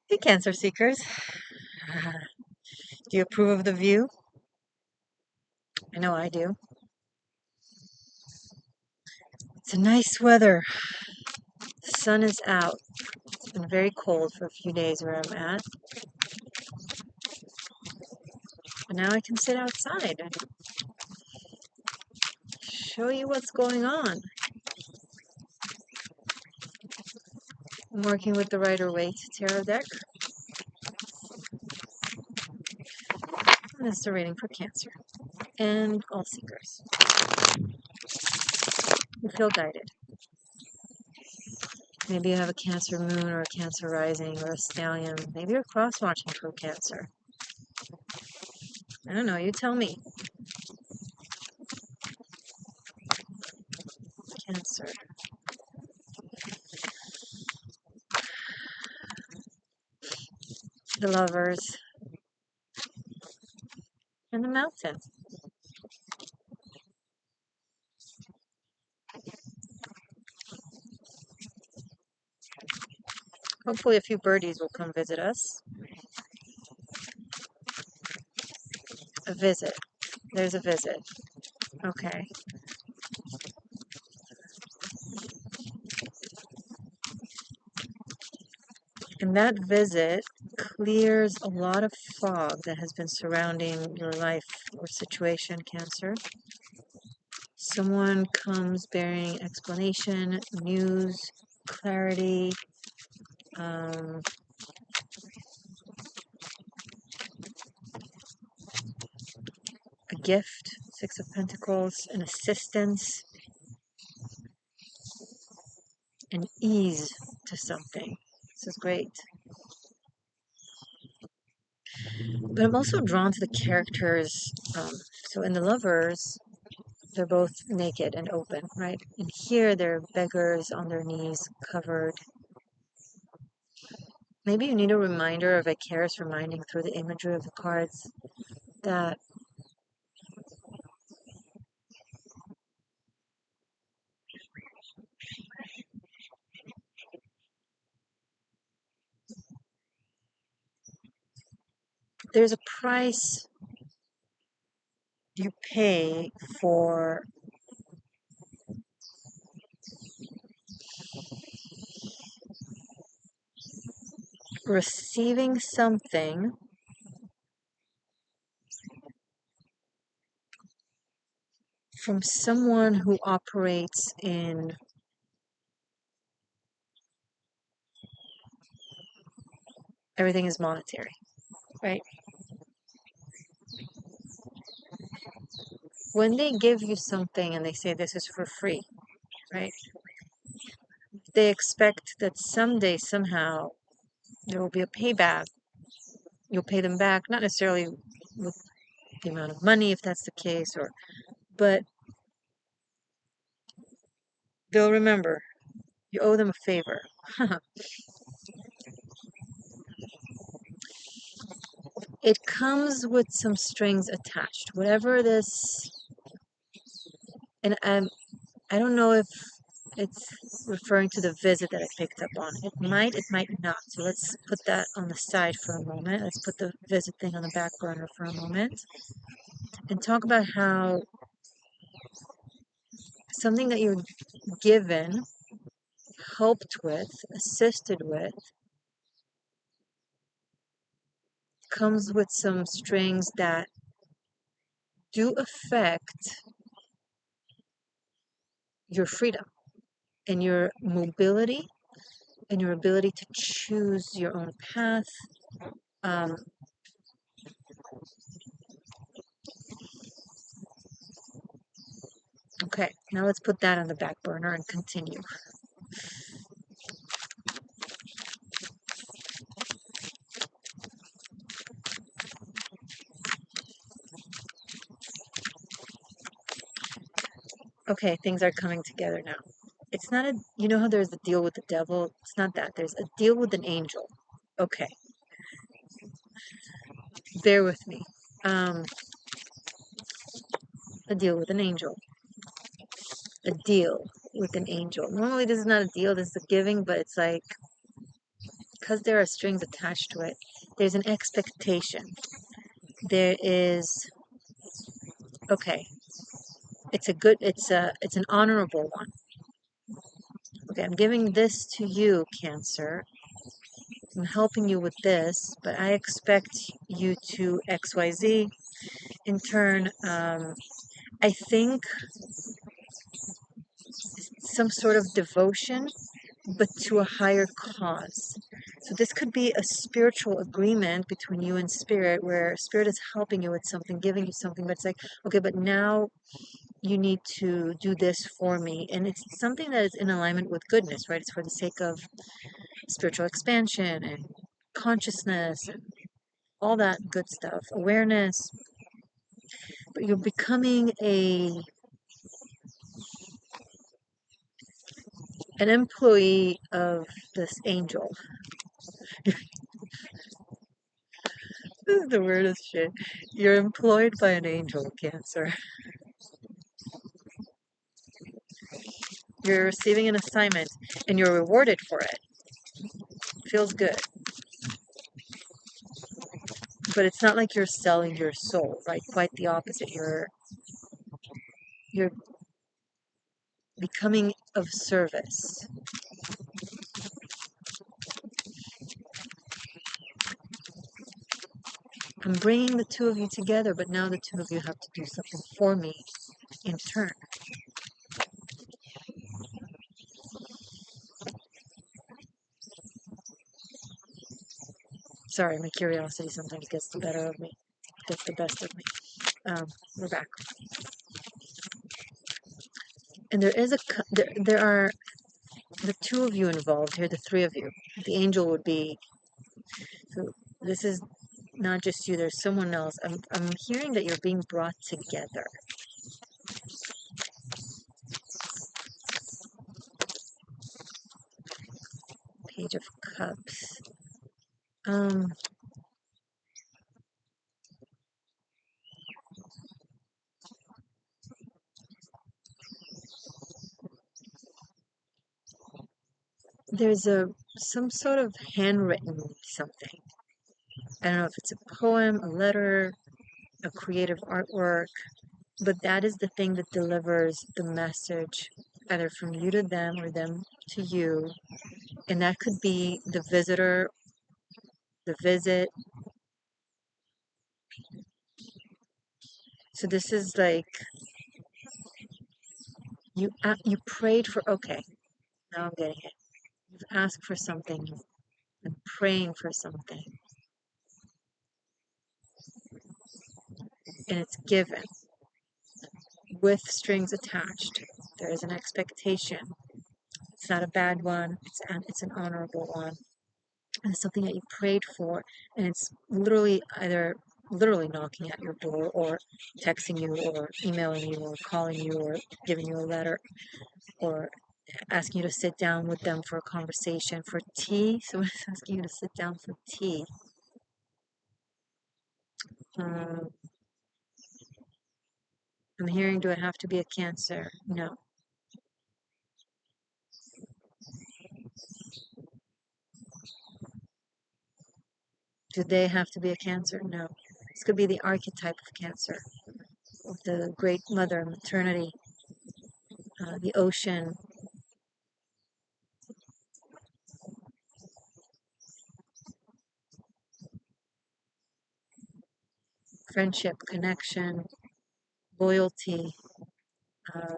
Hey, Cancer Seekers. Do you approve of the view? I know I do. It's a nice weather. The sun is out. It's been very cold for a few days where I'm at. But now I can sit outside and show you what's going on. I'm working with the Rider-Waite Tarot deck. And this is a reading for Cancer and all seekers who feel guided. Maybe you have a Cancer moon or a Cancer rising or a stallion. Maybe you're cross-watching for Cancer. I don't know, you tell me. Cancer. The Lovers. And the Mountain. Hopefully a few birdies will come visit us. A visit. There's a visit. Okay. And that visit clears a lot of fog that has been surrounding your life or situation, Cancer. Someone comes bearing explanation, news, clarity, a gift, Six of Pentacles, an assistance, an ease to something. This is great. But I'm also drawn to the characters. So in the Lovers, they're both naked and open, right? And here they're beggars on their knees, covered. Maybe you need a reminder, a vicarious reminding through the imagery of the cards that there's a price you pay for receiving something from someone who operates in everything is monetary, right? When they give you something and they say this is for free, right? They expect that someday, somehow, there will be a payback. You'll pay them back, not necessarily with the amount of money, if that's the case, but they'll remember you owe them a favor. It comes with some strings attached. Whatever this, and I don't know if it's referring to the visit that I picked up on. It might not. So let's put that on the side for a moment. Let's put the visit thing on the back burner for a moment and talk about how something that you're given, helped with, assisted with, comes with some strings that do affect your freedom and your mobility and your ability to choose your own path. Um, okay, now let's put that on the back burner and continue. Okay, things are coming together now. It's not you know how there's a deal with the devil? It's not that. There's a deal with an angel. Okay, bear with me. A deal with an angel. A deal with an angel. Normally, this is not a deal, this is a giving, but it's like because there are strings attached to it, there's an expectation. There is, okay, it's an honorable one. Okay, I'm giving this to you, Cancer. I'm helping you with this, but I expect you to XYZ. In turn, I think some sort of devotion, but to a higher cause. So this could be a spiritual agreement between you and spirit, where spirit is helping you with something, giving you something, but it's like, okay, but now you need to do this for me. And it's something that is in alignment with goodness, right? It's for the sake of spiritual expansion and consciousness and all that good stuff, awareness. But you're becoming an employee of this angel. This is the weirdest shit. You're employed by an angel, Cancer. You're receiving an assignment and you're rewarded for it. Feels good. But it's not like you're selling your soul, right? Quite the opposite. You're becoming of service. I'm bringing the two of you together, but now the two of you have to do something for me in turn. Sorry, my curiosity sometimes gets the better of me, gets the best of me. We're back. And there are the two of you involved here, the three of you. The angel would be, so this is not just you, there's someone else. I'm hearing that you're being brought together. Page of Cups. There's some sort of handwritten something. I don't know if it's a poem, a letter, a creative artwork, but that is the thing that delivers the message either from you to them or them to you. And that could be the visitor, the visit. So this is like you prayed for, okay, now I'm getting it. You've asked for something, you've been praying for something, and it's given with strings attached. There is an expectation. It's not a bad one, it's an honorable one. And it's something that you prayed for, and it's literally either literally knocking at your door or texting you or emailing you or calling you or giving you a letter or asking you to sit down with them for a conversation, for tea. Someone's asking you to sit down for tea. Um, I'm hearing, do I have to be a Cancer? No. Do they have to be a Cancer? No. This could be the archetype of Cancer, of the great mother, maternity, the ocean. Friendship, connection, loyalty. Uh,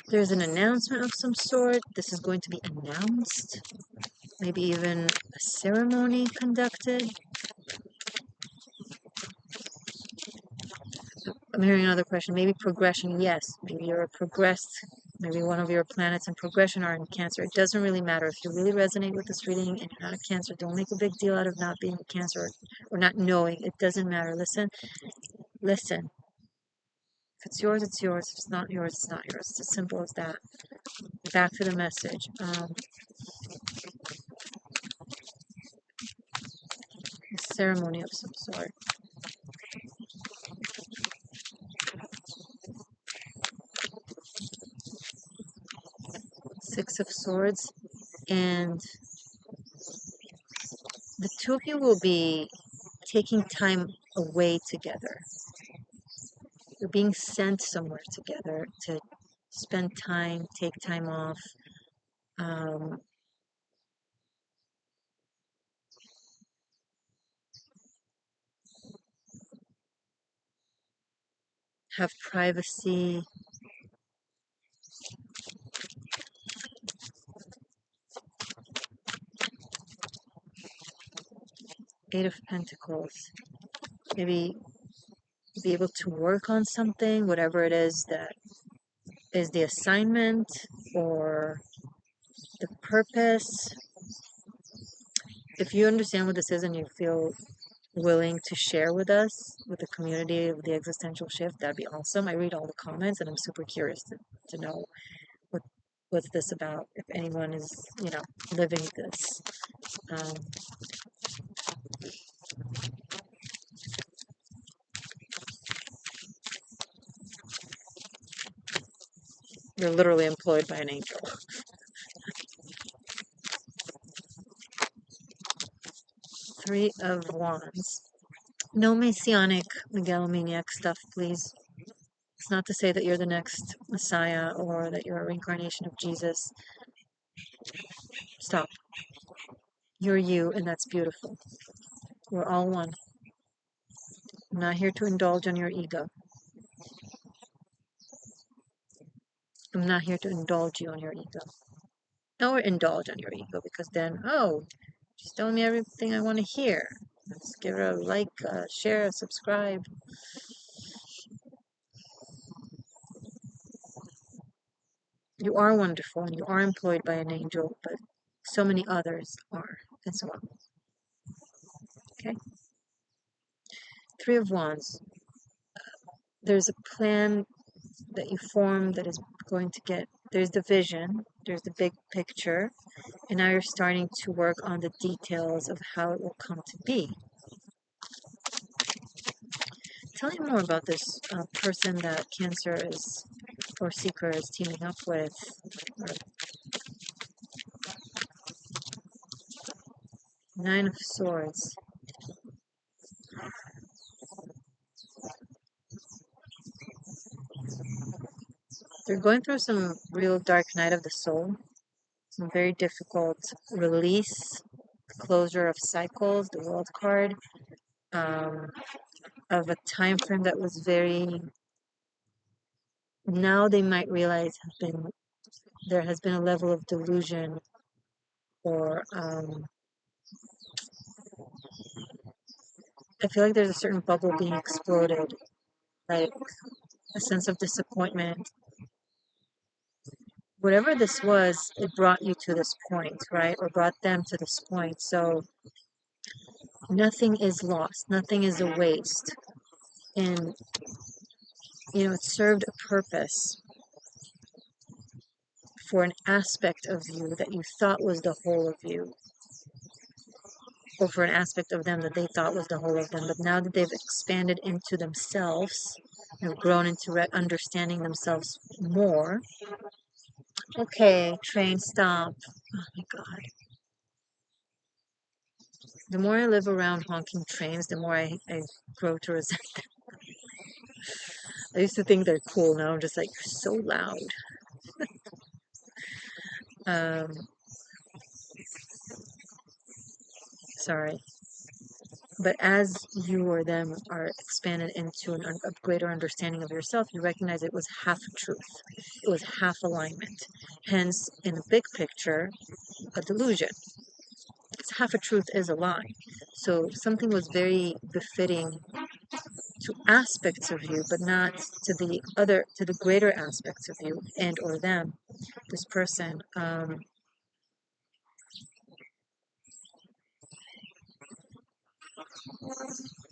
there's an announcement of some sort. This is going to be announced. Maybe even a ceremony conducted. I'm hearing another question. Maybe progression. Yes. Maybe you're a progressed. Maybe one of your planets in progression are in Cancer. It doesn't really matter. If you really resonate with this reading and you're not a Cancer, don't make a big deal out of not being a Cancer or not knowing. It doesn't matter. Listen. Listen. If it's yours, it's yours. If it's not yours, it's not yours. It's as simple as that. Back to the message. ceremony of some sort. Six of Swords, and the two of you will be taking time away together. You're being sent somewhere together to spend time, take time off, um, have privacy. Eight of Pentacles. Maybe be able to work on something, whatever it is that is the assignment or the purpose. If you understand what this is and you feel willing to share with us, with the community of the existential shift, that'd be awesome. I read all the comments and I'm super curious to know what what's this about, if anyone is, living this. Um, you're literally employed by an angel. Three of Wands. No messianic megalomaniac stuff, please. It's not to say that you're the next Messiah or that you're a reincarnation of Jesus. Stop. You're you, and that's beautiful. We're all one. I'm not here to indulge on your ego. I'm not here to indulge you on your ego. Or indulge on your ego, because then, oh, she's telling me everything I want to hear. Let's give her a like, share, subscribe. You are wonderful and you are employed by an angel, but so many others are as well. Okay? Three of Wands. There's a plan that you form that is going to get, there's the vision, there's the big picture, and now you're starting to work on the details of how it will come to be. Tell me more about this person that Cancer is, or Seeker is teaming up with. Nine of Swords. They're going through some real dark night of the soul, some very difficult release, closure of cycles, the World card, of a time frame that was very, now they might realize there has been a level of delusion or I feel like there's a certain bubble being exploded, like a sense of disappointment. Whatever this was, it brought you to this point, right? Or brought them to this point. So nothing is lost, nothing is a waste. And, it served a purpose for an aspect of you that you thought was the whole of you, or for an aspect of them that they thought was the whole of them. But now that they've expanded into themselves, have grown into understanding themselves more. Okay, train, stop. Oh my God. The more I live around honking trains, the more I grow to resent them. I used to think they're cool. Now I'm just like, you're so loud. Um, sorry. But as you or them are expanded into a greater understanding of yourself, you recognize it was half truth. It was half alignment. Hence, in the big picture, a delusion. Because half a truth is a lie. So something was very befitting to aspects of you, but not to the greater aspects of you and or them, this person.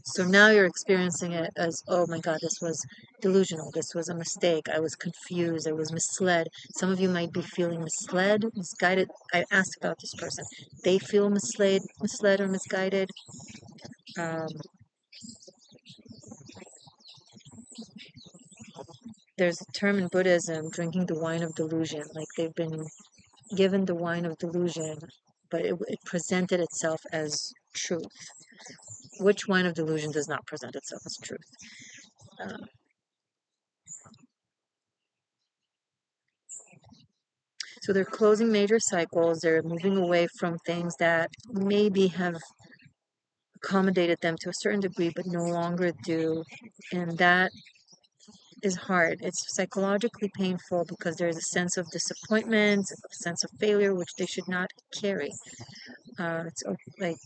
So now you're experiencing it as, oh my God, this was delusional. This was a mistake. I was confused. I was misled. Some of you might be feeling misled, misguided. I asked about this person. They feel misled or misguided. Um, there's a term in Buddhism, drinking the wine of delusion. Like they've been given the wine of delusion, but it presented itself as truth. Which wine of delusion does not present itself as truth? Uh, so they're closing major cycles. They're moving away from things that maybe have accommodated them to a certain degree, but no longer do. And that is hard. It's psychologically painful because there's a sense of disappointment, a sense of failure, which they should not carry. It's like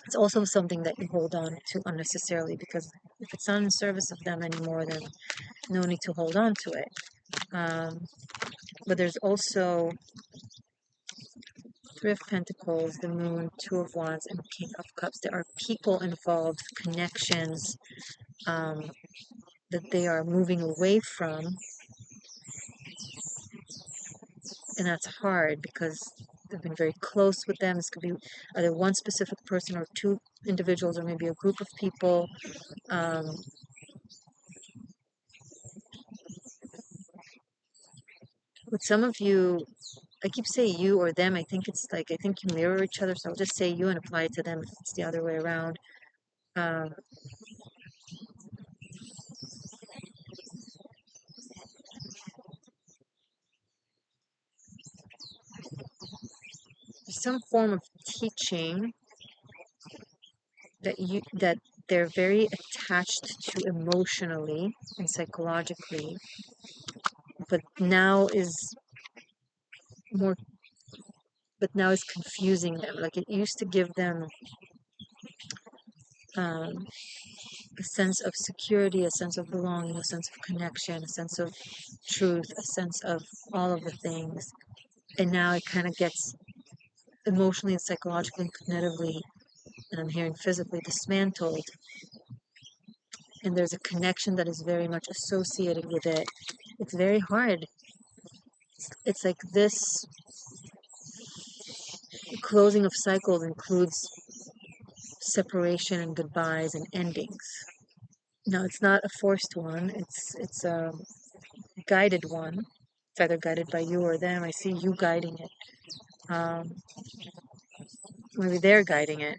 it's also something that you hold on to unnecessarily because if it's not in service of them anymore, then no need to hold on to it. But there's also Three of Pentacles, the Moon, Two of Wands, and King of Cups. There are people involved, connections that they are moving away from, and that's hard because they've been very close with them. This could be either one specific person or two individuals, or maybe a group of people. With some of you, I keep saying you or them. I think it's like I think you mirror each other, so I'll just say you and apply it to them if it's the other way around. Um, some form of teaching that they're very attached to emotionally and psychologically, but now is more but now is confusing them. Like it used to give them um, a sense of security, a sense of belonging, a sense of connection, a sense of truth, a sense of all of the things. And now it kind of gets emotionally and psychologically and cognitively, and I'm hearing physically dismantled. And there's a connection that is very much associated with it. It's very hard. It's like this closing of cycles includes separation and goodbyes and endings. No, it's not a forced one. It's a guided one. It's either guided by you or them. I see you guiding it. Maybe they're guiding it.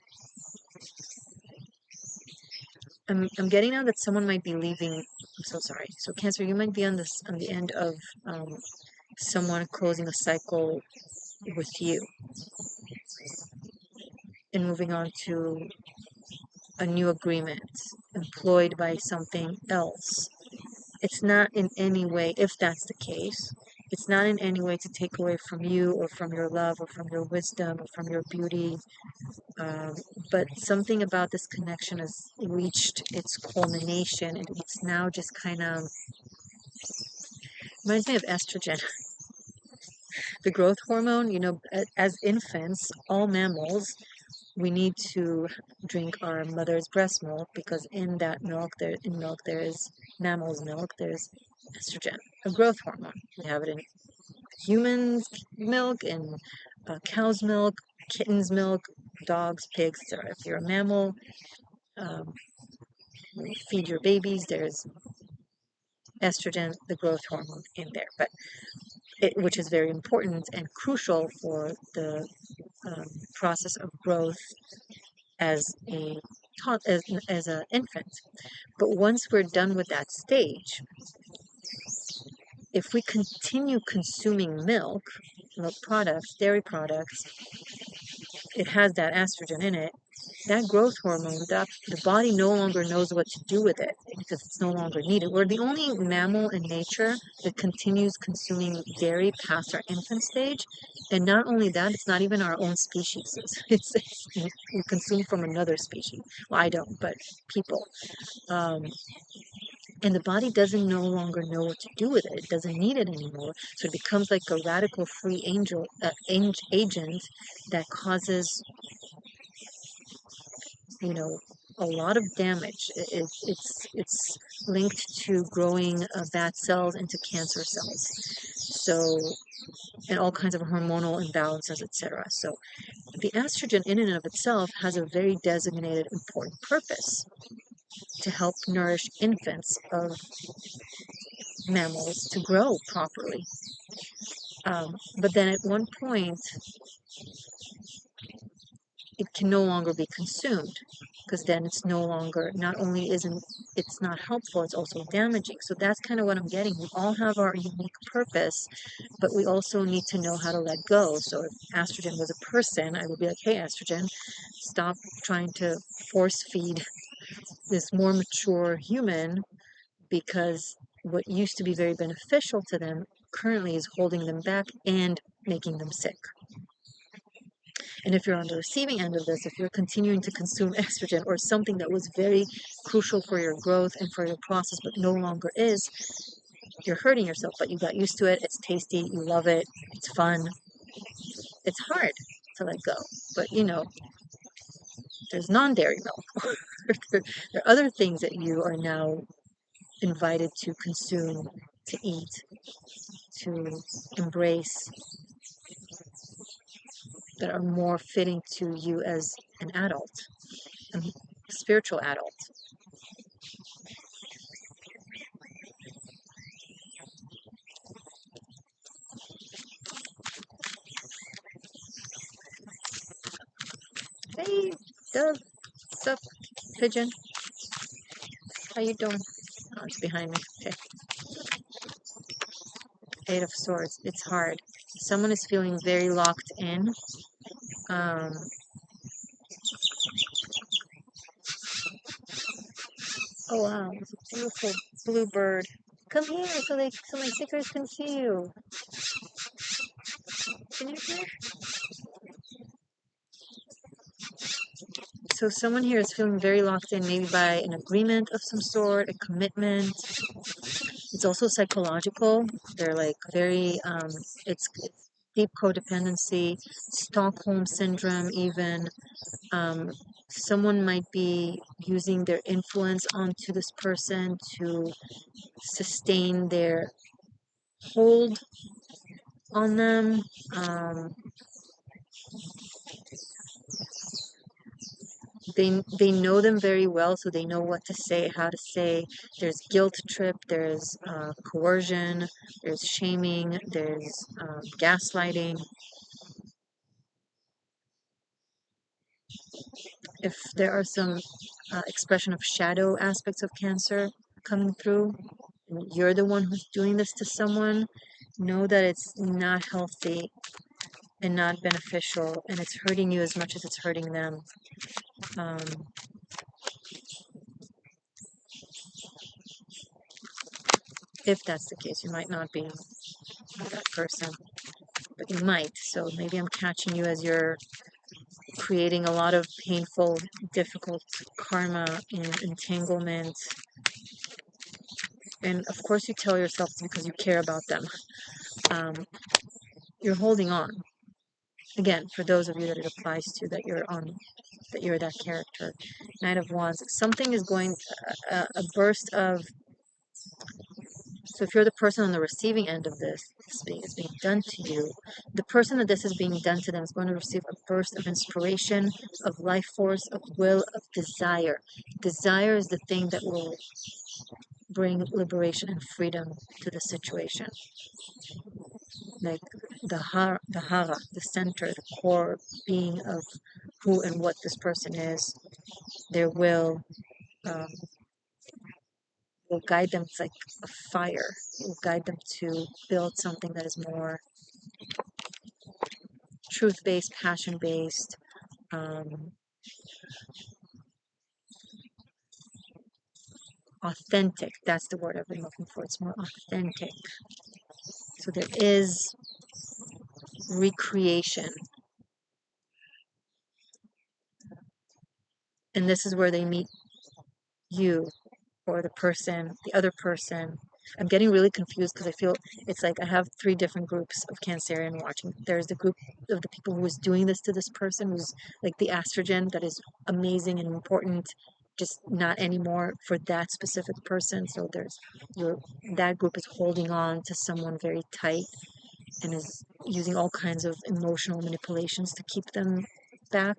I'm getting now that someone might be leaving. I'm so sorry. So Cancer, you might be on the end of someone closing a cycle with you and moving on to a new agreement, employed by something else. It's not in any way, if that's the case, it's not in any way to take away from you or from your love or from your wisdom or from your beauty. Um, but something about this connection has reached its culmination and it's now just kind of reminds me of estrogen, the growth hormone. You know, as infants, all mammals, we need to drink our mother's breast milk because in milk there is mammal's milk, there's estrogen, a growth hormone. We have it in humans' milk, in cow's milk, kitten's milk, dogs, pigs, etc. If you're a mammal, um, when you feed your babies, there's estrogen, the growth hormone, in there, which is very important and crucial for the process of growth as a as an infant. But once we're done with that stage, if we continue consuming milk products, dairy products, it has that estrogen in it. That growth hormone, the body no longer knows what to do with it because it's no longer needed. We're the only mammal in nature that continues consuming dairy past our infant stage. And not only that, it's not even our own species. It's we consume from another species. Well, I don't, but people. Um, and the body doesn't no longer know what to do with it. It doesn't need it anymore. So it becomes like a radical free agent that causes, you know, a lot of damage. It's linked to growing bad cells into cancer cells. So, and all kinds of hormonal imbalances, etc. So the estrogen in and of itself has a very designated important purpose to help nourish infants of mammals to grow properly. But then at one point, it can no longer be consumed because then it's no longer, not only isn't it's not helpful, it's also damaging. So that's kind of what I'm getting. We all have our unique purpose, but we also need to know how to let go. So if estrogen was a person, I would be like, hey, estrogen, stop trying to force feed this more mature human, because what used to be very beneficial to them currently is holding them back and making them sick. And if you're on the receiving end of this, if you're continuing to consume estrogen or something that was very crucial for your growth and for your process but no longer is, you're hurting yourself. But you got used to it, it's tasty, you love it, it's fun. It's hard to let go. But there's non-dairy milk. there are other things that you are now invited to consume, to eat, to embrace, that are more fitting to you as an adult, a spiritual adult. Hey, Dove, what's up, Pigeon? How you doing? Oh, it's behind me. Okay. Eight of Swords. It's hard. Someone is feeling very locked in. Um, oh wow, it's a beautiful blue bird. Come here so my seekers can see you. Can you hear? So someone here is feeling very locked in, maybe by an agreement of some sort, a commitment. It's also psychological. They're like very, it's deep codependency, Stockholm syndrome even. Um, Someone might be using their influence onto this person to sustain their hold on them. They know them very well, so they know what to say, how to say. There's guilt trip, there's coercion, there's shaming, there's gaslighting. If there are some expression of shadow aspects of Cancer coming through, and you're the one who's doing this to someone, know that it's not healthy and not beneficial, and it's hurting you as much as it's hurting them. Um, if that's the case, you might not be that person, but you might. So maybe I'm catching you as you're creating a lot of painful, difficult karma and entanglement. And of course, you tell yourself it's because you care about them. Um, you're holding on. Again, for those of you that it applies to, that you're that character. Knight of Wands. Something is going, a burst of. So if you're the person on the receiving end of this is being done to you, the person that this is being done to them is going to receive a burst of inspiration, of life force, of will, of desire. Desire is the thing that will bring liberation and freedom to the situation. Like the hara, the center, the core being of who and what this person is, their um, will guide them. It's like a fire. It will guide them to build something that is more truth-based, passion-based, um, authentic. That's the word I've been looking for. It's more authentic. So there is recreation. And this is where they meet you, or the other person. I'm getting really confused because I feel it's like I have three different groups of Cancerian watching. There's the group of the people who is doing this to this person, who's like the estrogen that is amazing and important, just not anymore for that specific person. So there's your that group is holding on to someone very tight and is using all kinds of emotional manipulations to keep them back.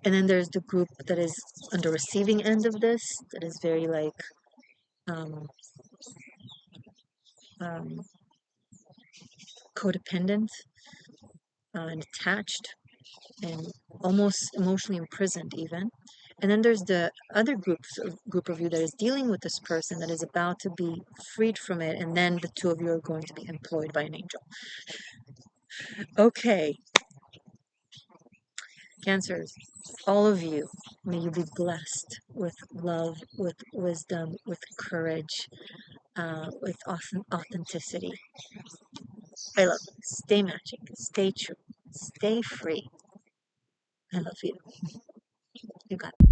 And then there's the group that is on the receiving end of this, that is very like um, um, codependent and attached and almost emotionally imprisoned even. And then there's the other group of you that is dealing with this person that is about to be freed from it, and then the two of you are going to be employed by an angel. Okay, Cancers, all of you, may you be blessed with love, with wisdom, with courage, with authenticity. I love you. Stay magic, stay true, stay free. I love you. You got it.